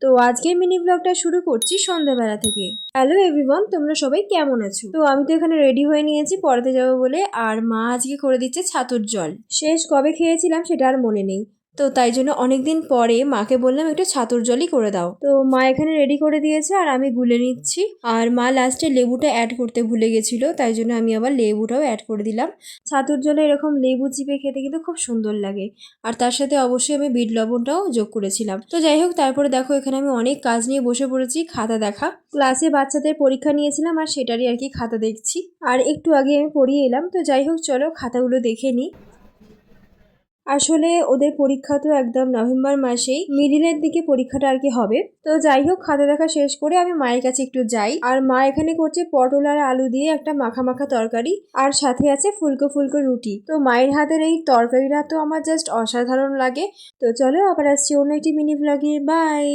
তো আজকে মিনি ব্লগটা শুরু করছি সন্ধ্যাবেলা থেকে। হ্যালো এভরিওয়ান, তোমরা সবাই কেমন আছো? তো আমি তো এখানে রেডি হয়ে নিয়েছি পড়াতে যাবো বলে, আর মা আজকে করে দিচ্ছে ছাতুর জল। শেষ কবে খেয়েছিলাম সেটা আর মনে নেই, তো তাই জন্য অনেকদিন পরে মাকে বললাম একটু ছাতুর জলই করে দাও। তো মা এখানে রেডি করে দিয়েছে আর আমি গুলে নিচ্ছি। আর মা লাস্টে লেবুটা অ্যাড করতে ভুলে গেছিল, তাই জন্য আমি আবার লেবুটাও অ্যাড করে দিলাম। ছাতুর জলে এরকম লেবু চিপে খেতে কিন্তু খুব সুন্দর লাগে। আর তার সাথে অবশ্যই আমি বিট লবণটাও যোগ করেছিলাম। তো যাই হোক, তারপরে দেখো এখানে আমি অনেক কাজ নিয়ে বসে পড়েছি। খাতা দেখা, ক্লাসে বাচ্চাদের পরীক্ষা নিয়েছিলাম আর সেটারই আর কি খাতা দেখছি। আর একটু আগে আমি পড়িয়ে এলাম। তো যাই হোক, চলো খাতাগুলো দেখে নিই। আসলে ওদের পরীক্ষা তো একদম নভেম্বর মাসেই মিডিলের দিকে পরীক্ষাটা আর কি হবে। তো যাই হোক, খাতা দেখা শেষ করে আমি মায়ের কাছে একটু যাই। আর মা এখানে করছে পটল আর আলু দিয়ে একটা মাখা মাখা তরকারি, আর সাথে আছে ফুলকো ফুলকো রুটি। তো মায়ের হাতের এই তরকারিটা তো আমার জাস্ট অসাধারণ লাগে। তো চলো, আবার আসছি অন্য একটি মিনি ব্লগে। বাই।